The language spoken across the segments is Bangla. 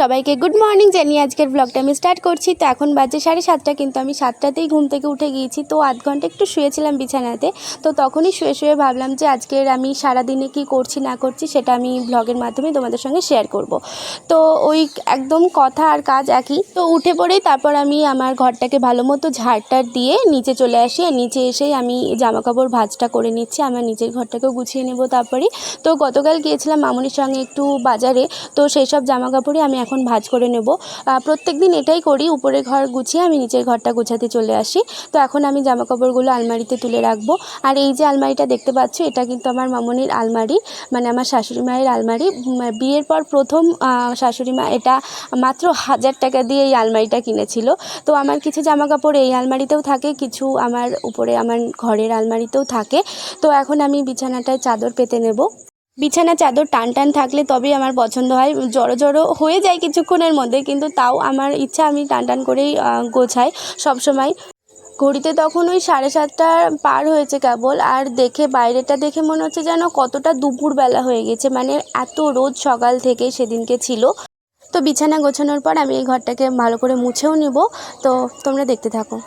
সবাইকে গুড মর্নিং জানিয়ে আজকের ব্লগটা আমি স্টার্ট করছি। তো এখন বাজে 7:30, কিন্তু আমি 7টাতেই ঘুম থেকে উঠে গিয়েছি। তো আধ ঘন্টা একটু শুয়েছিলাম বিছানাতে। তো তখনই শুয়ে শুয়ে ভাবলাম যে আজকের আমি সারাদিনে কি করছি না করছি সেটা আমি ব্লগের মাধ্যমে তোমাদের সঙ্গে শেয়ার করব। তো ওই একদম কথা আর কাজ একই। তো উঠে পড়েই তারপর আমি আমার ঘরটাকে ভালো মতো ঝাড়টার দিয়ে নিচে চলে আসি। আর নিচে এসেই আমি জামাকাপড় ভাঁজটা করে নিচ্ছি, আমার নিজের ঘরটাকেও গুছিয়ে নেব তারপরেই। তো গতকাল গিয়েছিলাম মামুনির সঙ্গে একটু বাজারে, তো সেই সব জামাকাপড়ই আমি এখন ভাঁজ করে নেব। প্রত্যেকদিন এটাই করি, উপরের ঘর গুছিয়ে আমি নিচের ঘরটা গুছাতে চলে আসি। তো এখন আমি জামাকাপড়গুলো আলমারিতে তুলে রাখবো। আর এই যে আলমারিটা দেখতে পাচ্ছ, এটা কিন্তু আমার মামুনির আলমারি, মানে আমার শাশুড়ি মায়ের আলমারি। বিয়ের পর প্রথম শাশুড়ি মা এটা মাত্র 1000 টাকা দিয়ে এই আলমারিটা কিনেছিল। তো আমার কিছু জামাকাপড় এই আলমারিতেও থাকে, কিছু আমার উপরে আমার ঘরের আলমারিতেও থাকে। তো এখন আমি বিছানাটায় চাদর পেতে নেব। বিছানা চাদর টান টান থাকলে তবেই আমার পছন্দ হয়। জড়ো জড়ো হয়ে যায় কিছুক্ষণের মধ্যে, কিন্তু তাও আমার ইচ্ছা আমি টান টান করেই গোছাই সবসময়। ঘড়িতে তখন ওই 7:30 পার হয়েছে কেবল, আর দেখে বাইরেটা দেখে মনে হচ্ছে যেন কতটা দুপুরবেলা হয়ে গেছে, মানে এত রোদ সকাল থেকে সেদিনকে ছিল। তো বিছানা গোছানোর পর আমি এই ঘরটাকে ভালো করে মুছেও নেব। তো তোমরা দেখতে থাকো।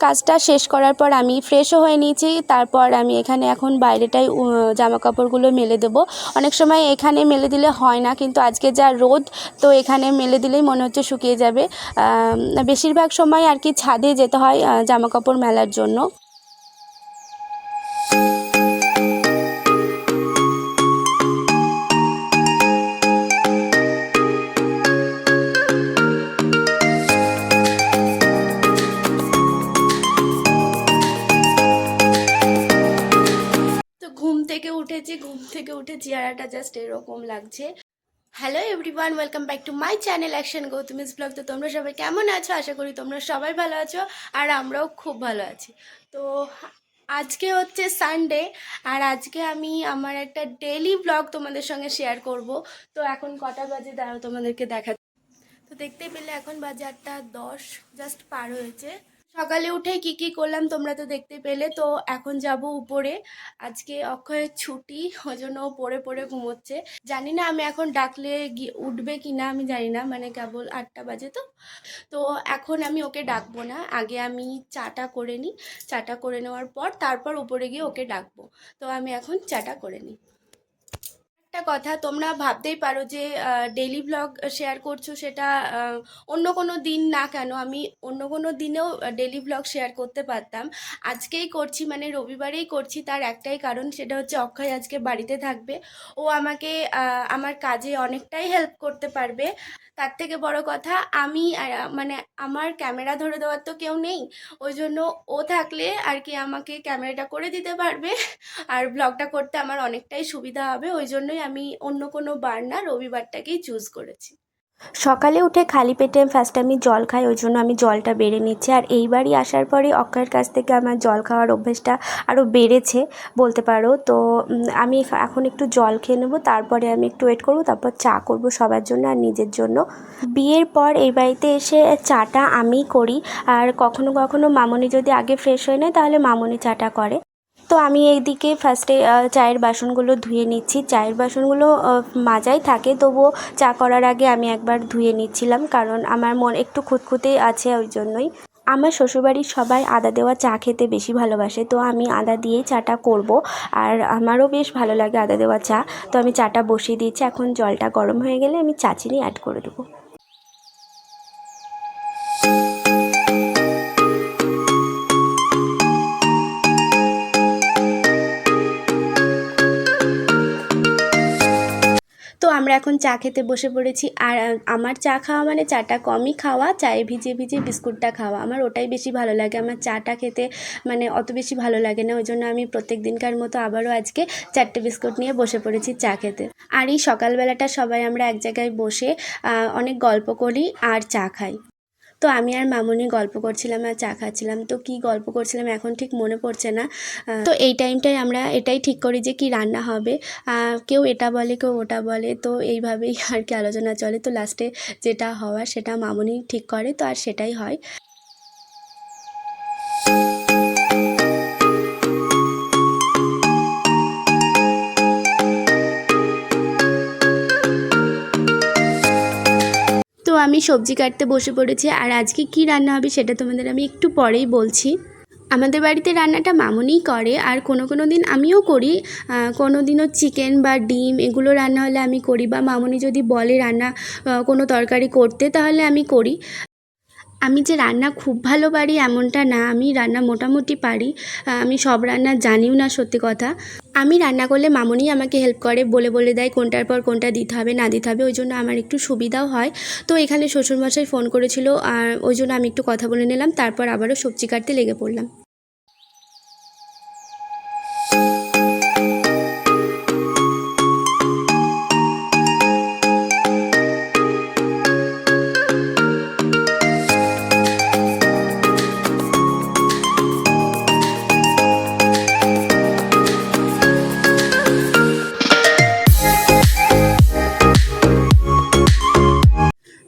কাজটা শেষ করার পর আমি ফ্রেশও হয়ে নিয়েছি। তারপর আমি এখানে এখন বাইরেটাই জামাকাপড়গুলো মেলে দেবো। অনেক সময় এখানে মেলে দিলে হয় না, কিন্তু আজকে যা রোদ, তো এখানে মেলে দিলেই মনে হচ্ছে শুকিয়ে যাবে। বেশিরভাগ সময় আর কি ছাদে যেতে হয় জামাকাপড় মেলার জন্য। তো ঘুম থেকে উঠে চেহারাটা জাস্ট এরকম লাগছে। Hello everyone, welcome back to my channel action Gautami's blog. তো তোমরা সবাই কেমন আছো? আশা করি তোমরা সবাই ভালো আছো, আর আমরাও খুব ভালো আছি। তো আজকে হচ্ছে সানডে, আর আজকে আমি আমার একটা ডেইলি ব্লগ তোমাদের সঙ্গে শেয়ার করব। তো এখন কটা বাজে দাঁড়াও তোমাদেরকে দেখা। তো দেখতেই পেলে এখন বাজে 8:10, জাস্ট পার হয়েছে। সকালে উঠে কি কি করলাম তোমরা তো দেখতে পেলে। তো এখন যাব উপরে, আজকে অক্ষয়ের ছুটি, ওই জন্য ও পড়ে পড়ে ঘুমোচ্ছে। জানি না আমি এখন ডাকলে উঠবে কি না, আমি জানি না, মানে কেবল 8টা বাজে। তো তো এখন আমি ওকে ডাকবো না, আগে আমি চাটা করে নিই। চাটা করে নেওয়ার পর তারপর উপরে গিয়ে ওকে ডাকবো। তো আমি এখন চাটা করে নিই। একটা কথা, তোমরা ভাবতেই পারো যে ডেইলি ব্লগ শেয়ার করছো, সেটা অন্য কোনো দিন না কেন, আমি অন্য কোনো দিনেও ডেইলি ব্লগ শেয়ার করতে পারতাম। আজকেই করছি, মানে রবিবারেই করছি। তার একটাই কারণ, সেটা হচ্ছে অক্ষয় আজকে বাড়িতে থাকবে। ও আমাকে আমার কাজে অনেকটাই হেল্প করতে পারবে। তার থেকে বড় কথা, আমি মানে আমার ক্যামেরা ধরে দেওয়ার তো কেউ নেই, ওই জন্য ও থাকলে আর কি আমাকে ক্যামেরাটা করে দিতে পারবে, আর ব্লগটা করতে আমার অনেকটাই সুবিধা হবে। ওই জন্যই আমি অন্য কোনো বার না, রবিবারটাকেই চুজ করেছি। সকালে উঠে খালি পেটে ফার্স্ট আমি জল খাই, ওই জন্য আমি জলটা বেড়ে নিচ্ছি। আর এই বাড়ি আসার পরে অক্ষয়ের কাছ থেকে আমার জল খাওয়ার অভ্যেসটা আরও বেড়েছে বলতে পারো। তো আমি এখন একটু জল খেয়ে নেবো, তারপরে আমি একটু ওয়েট করবো, তারপর চা করব সবার জন্য আর নিজের জন্য। বিয়ের পর এই বাড়িতে এসে চাটা আমিই করি, আর কখনো কখনো মামনি যদি আগে ফ্রেশ হয়ে নেয় তাহলে মামনি চাটা করে। তো আমি এইদিকে ফার্স্টে চায়ের বাসনগুলো ধুয়ে নিচ্ছি। চায়ের বাসনগুলো মাজাই থাকে, তবুও চা করার আগে আমি একবার ধুয়ে নিচ্ছিলাম, কারণ আমার মন একটু খুঁতখুঁতে আছে, ওই জন্যই। আমার শ্বশুরবাড়ির সবাই আদা দেওয়া চা খেতে বেশি ভালোবাসে, তো আমি আদা দিয়েই চাটা করব। আর আমারও বেশ ভালো লাগে আদা দেওয়া চা। তো আমি চাটা বসিয়ে দিয়েছি, এখন জলটা গরম হয়ে গেলে আমি চা চিনি অ্যাড করে দেবো। তো আমরা এখন চা খেতে বসে পড়েছি। আর আমার চা খাওয়া মানে চাটা কমই খাওয়া, চায়ে ভিজিয়ে ভিজিয়ে বিস্কুটটা খাওয়া, আমার ওটাই বেশি ভালো লাগে। আমার চাটা খেতে মানে অত বেশি ভালো লাগে না, ওই জন্য আমি প্রত্যেক দিনকার মতো আবারও আজকে 4টে বিস্কুট নিয়ে বসে পড়েছি চা খেতে। আর এই সকালবেলাটা সবাই আমরা এক জায়গায় বসে অনেক গল্প করি আর চা খাই। তো আমি আর মামুনি গল্প করছিলাম আর চা খাচ্ছিলাম। তো কি গল্প করছিলাম এখন ঠিক মনে পড়ছে না। তো এই টাইমটায় আমরা এটাই ঠিক করি যে কি রান্না হবে। কেউ এটা বলে, কেউ ওটা বলে, তো এইভাবেই আর কি আলোচনা চলে। তো লাস্টে যেটা হওয়ার সেটা মামুনি ঠিক করে, তো আর সেটাই হয়। তো আমি সবজি কাটতে বসে পড়েছি, আর আজকে কি রান্না হবে সেটা তোমাদের আমি একটু পরেই বলছি। আমাদের বাড়িতে রান্নাটা মামুনিই করে, আর কোনো দিন আমিও করি। কোনো দিনও চিকেন বা ডিম এগুলো রান্না হলে আমি করি, বা মামুনি যদি বলে রান্না কোনো তরকারি করতে তাহলে আমি করি। আমি যে রান্না খুব ভালো পারি এমনটা না, আমি রান্না মোটামুটি পারি। আমি সব রান্না জানিও না, সত্যি কথা। আমি রান্না করলে মামুনি আমাকে হেল্প করে, বলে দেয় কোনটার পর কোনটা দিতে হবে না দিতে হবে, ওই জন্য আমার একটু সুবিধাও হয়। তো এখানে শ্বশুরমশাই ফোন করেছিল, আর ওই জন্য আমি একটু কথা বলে নিলাম, তারপর আবারও সবজি কাটতে লেগে পড়লাম।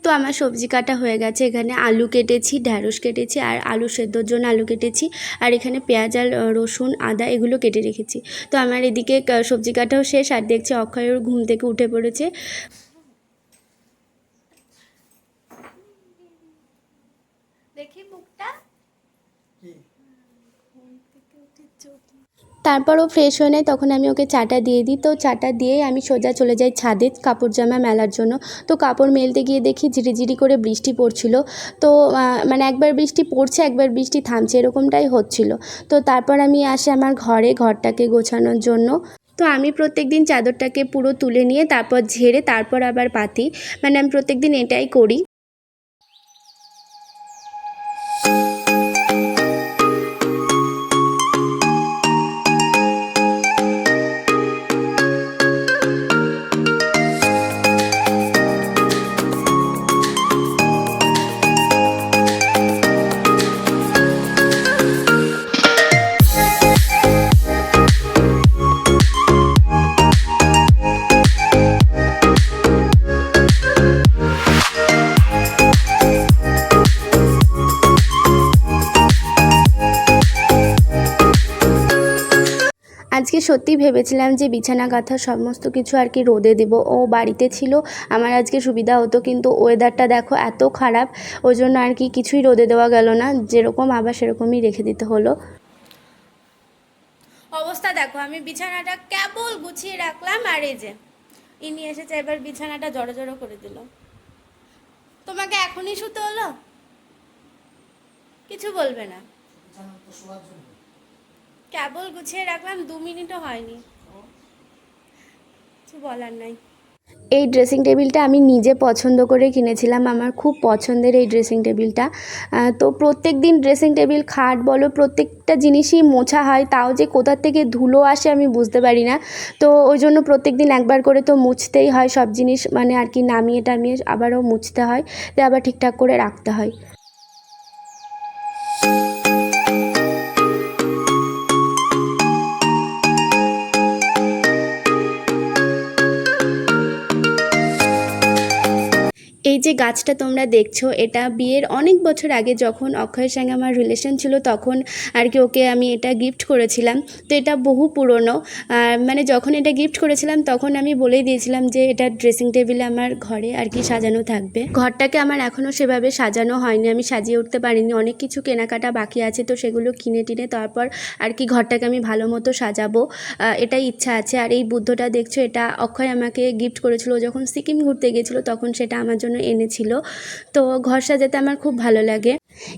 তো আমার সবজি কাটা হয়ে গেছে। এখানে আলু কেটেছি, ঢ্যাঁড়স কেটেছি, আর আলু সেদ্ধর জন্য আলু কেটেছি, আর এখানে পেঁয়াজ আর রসুন আদা এগুলো কেটে রেখেছি। তো আমার এদিকে সবজি কাটাও শেষ, আর দেখছি অক্ষয়ের ঘুম থেকে উঠে পড়েছে। দেখি মুখটা। তারপর ও ফ্রেশ হয়ে নেয়, তখন আমি ওকে চাটা দিয়ে দিই। তো চাটা দিয়ে আমি সোজা চলে যাই ছাদে কাপড় জামা মেলার জন্য। তো কাপড় মেলতে গিয়ে দেখি ঝিরিঝিরি করে বৃষ্টি পড়ছিল। তো মানে একবার বৃষ্টি পড়ছে একবার বৃষ্টি থামছে, এরকমটাই হচ্ছিল। তো তারপর আমি আসি আমার ঘরটাকে গোছানোর জন্য। তো আমি প্রত্যেকদিন চাদরটাকে পুরো তুলে নিয়ে তারপর ঝেড়ে তারপর আবার পাতি, মানে আমি প্রত্যেকদিন এটাই করি। আজকে সত্যি ভেবেছিলাম যে বিছানা কাঁথা সমস্ত কিছু আর কি রোদে দেবো, ও বাড়িতে ছিল আমার আজকে সুবিধা হতো, কিন্তু ওয়েদারটা দেখো এত খারাপ, ওই জন্য আর কি কিছুই রোদে দেওয়া গেল না, যেরকম আবার সেরকমই রেখে দিতে হলো। অবস্থা দেখো, আমি বিছানাটা কেবল গুছিয়ে রাখলাম, আর এই যে ইনি এসেছে, এবার বিছানাটা জড়ো জড়ো করে দিল। তোমাকে এখনই শুতে হলো? কিছু বলবে না? কেবল গুছিয়ে রাখলাম, 2 মিনিটও হয়নি, কিছু বলার নাই। এই ড্রেসিং টেবিলটা আমি নিজে পছন্দ করে কিনেছিলাম, আমার খুব পছন্দের এই ড্রেসিং টেবিলটা। তো প্রত্যেক দিন ড্রেসিং টেবিল খাট বলো প্রত্যেকটা জিনিসই মোছা হয়, তাও যে কোথার থেকে ধুলো আসে আমি বুঝতে পারি না। তো ওই জন্য প্রত্যেক দিন একবার করে তো মুছতেই হয় সব জিনিস, মানে আর কি নামিয়ে টামিয়ে আবারও মুছতে হয়, তো আবার ঠিকঠাক করে রাখতে হয়। এই যে গাছটা তোমরা দেখছো, এটা বিয়ের অনেক বছর আগে যখন অক্ষয়ের সঙ্গে আমার রিলেশন ছিল তখন আর কি ওকে আমি এটা গিফট করেছিলাম। তো এটা বহু পুরনো, মানে যখন এটা গিফট করেছিলাম তখন আমি বলেই দিয়েছিলাম যে এটা ড্রেসিং টেবিলে আমার ঘরে আর কি সাজানো থাকবে। ঘরটাকে আমার এখনও সেভাবে সাজানো হয়নি, আমি সাজিয়ে উঠতে পারিনি, অনেক কিছু কেনাকাটা বাকি আছে, তো সেগুলো কিনে টিনে তারপর আর কি ঘরটাকে আমি ভালো মতো সাজাবো, এটাই ইচ্ছা আছে। আর এই বুদ্ধটা দেখছো, এটা অক্ষয় আমাকে গিফট করেছিল, যখন সিকিম ঘুরতে গেছিলো তখন সেটা আমার জন্য এনেছিল। তো ঘর সাজাতে আমার খুব ভালো লাগে।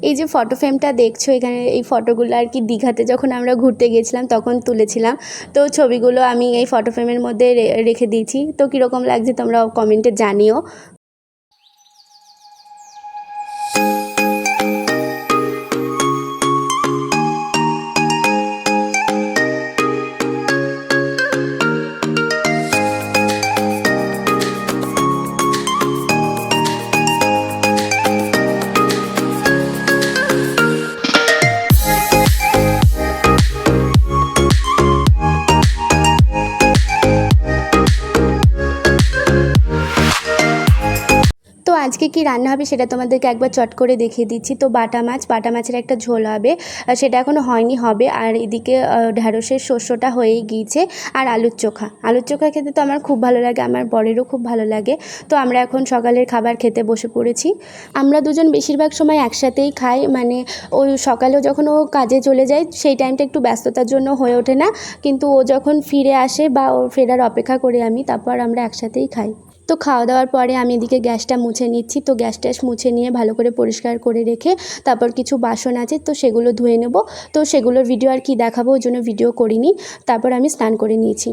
এই যে ফটো ফ্রেমটা দেখছো এখানে, এই ফটোগুলো আর কি দীঘাতে যখন আমরা ঘুরতে গেছিলাম তখন তুলেছিলাম। তো ছবিগুলো আমি এই ফটো ফ্রেমের মধ্যে রেখে দিয়েছি। তো কীরকম লাগছে তোমরা কমেন্টে জানিও। আজকে কি রান্না হবে সেটা তোমাদেরকে একবার চট করে দেখিয়ে দিচ্ছি। তো বাটা মাছের একটা ঝোল হবে, সেটা এখনও হয়নি, হবে। আর এদিকে ঢ্যাঁড়সের শস্যটা হয়েই গিয়েছে। আর আলুর চোখা খেতে তো আমার খুব ভালো লাগে, আমার বরেরও খুব ভালো লাগে। তো আমরা এখন সকালের খাবার খেতে বসে পড়েছি। আমরা দুজন বেশিরভাগ সময় একসাথেই খাই, মানে ওই সকালেও যখন ও কাজে চলে যায় সেই টাইমটা একটু ব্যস্ততার জন্য হয়ে ওঠে না, কিন্তু ও যখন ফিরে আসে বা ওর ফেরার অপেক্ষা করি আমি, তারপর আমরা একসাথেই খাই। তো খাওয়া দাওয়ার পরে আমি এদিকে গ্যাসটা মুছে নিচ্ছি। তো গ্যাস ট্যাস মুছে নিয়ে ভালো করে পরিষ্কার করে রেখে তারপর কিছু বাসন আছে তো সেগুলো ধুয়ে নেব। তো সেগুলোর ভিডিও আর কি দেখাবো, ওই জন্য ভিডিও করিনি। তারপর আমি স্নান করে নিয়েছি।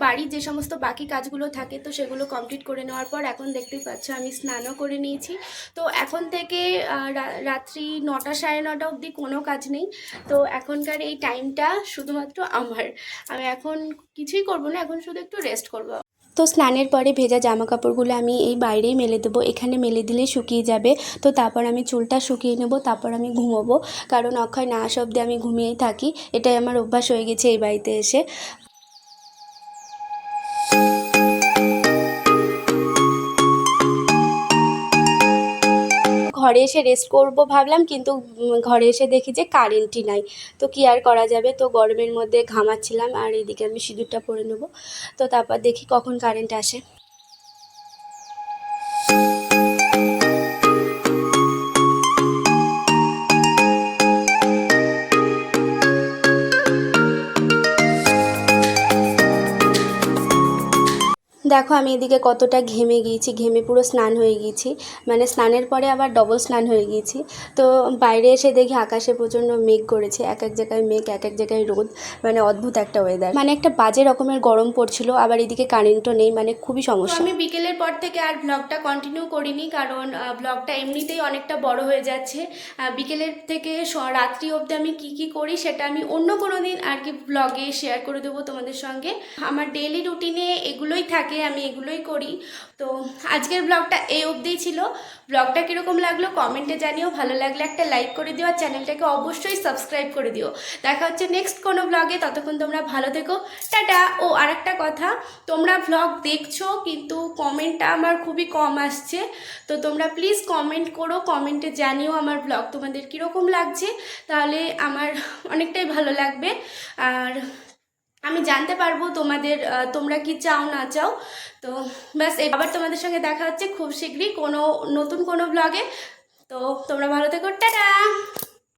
বাড়ির যে সমস্ত বাকি কাজগুলো থাকে তো সেগুলো কমপ্লিট করে নেওয়ার পর এখন দেখতেই পাচ্ছ আমি স্নানও করে নিয়েছি। তো এখন থেকে রাত্রি 9টা 9:30 অবধি কোনো কাজ নেই। তো এখনকার এই টাইমটা শুধুমাত্র আমি এখন কিছুই করব না, এখন শুধু একটু রেস্ট করব। তো স্নানের পরে ভেজা জামা কাপড়গুলো আমি এই বাইরেই মেলে দেবো, এখানে মেলে দিলেই শুকিয়ে যাবে। তো তারপর আমি চুলটা শুকিয়ে নেব, তারপর আমি ঘুমোবো, কারণ অক্ষয় না আসা অবধি আমি ঘুমিয়েই থাকি। এটাই আমার অভ্যাস হয়ে গেছে এই বাড়িতে এসে। ঘরে এসে রেস্ট করব ভাবলাম, কিন্তু ঘরে এসে দেখি যে কারেন্টই নাই। তো কি আর করা যাবে, তো গরমের মধ্যে ঘামাচ্ছিলাম আর এদিকে আমি সিঁদুরটা পরে নেব। তো তারপর দেখি কখন কারেন্ট আসে। দেখো আমি এদিকে কতটা ঘেমে গিয়েছি, ঘেমে পুরো স্নান হয়ে গিয়েছি, মানে স্নানের পরে আবার ডবল স্নান হয়ে গিয়েছি। তো বাইরে এসে দেখি আকাশে প্রচণ্ড মেঘ করেছে, এক এক জায়গায় মেঘ, এক এক জায়গায় রোদ, মানে অদ্ভুত একটা ওয়েদার, মানে একটা বাজে রকমের গরম পড়ছিল। আবার এদিকে কারেন্টও নেই, মানে খুবই সমস্যা। আমি বিকেলের পর থেকে আর ব্লগটা কন্টিনিউ করিনি, কারণ ব্লগটা এমনিতেই অনেকটা বড় হয়ে যাচ্ছে। বিকেলের থেকে রাত্রি অবধি আমি কি করি সেটা আমি অন্য কোনো দিন আর কি ব্লগে শেয়ার করে দেবো তোমাদের সঙ্গে। আমার ডেইলি রুটিনে এগুলোই থাকে, আমি এগুলোই করি। তো আজকের ব্লগটা এই অবধিই ছিল। ব্লগটা কীরকম লাগলো কমেন্টে জানিও, ভালো লাগলে একটা লাইক করে দিও আর চ্যানেলটাকে অবশ্যই সাবস্ক্রাইব করে দিও। দেখা হচ্ছে নেক্সট কোনো ব্লগে, ততক্ষণ তোমরা ভালো থেকো, টাটা। ও আরেকটা কথা, তোমরা ব্লগ দেখছো কিন্তু কমেন্টটা আমার খুবই কম আসছে, তো তোমরা প্লিজ কমেন্ট করো, কমেন্টে জানিও আমার ব্লগ তোমাদের কীরকম লাগছে, তাহলে আমার অনেকটাই ভালো লাগবে। আর আমি জানতে পারবো তোমরা কি চাও না চাও। তো ব্যাস, আবার তোমাদের সঙ্গে দেখা হচ্ছে খুব শীঘ্রই কোনো নতুন কোনো ব্লগে। তো তোমরা ভালো থেকো, টাটা।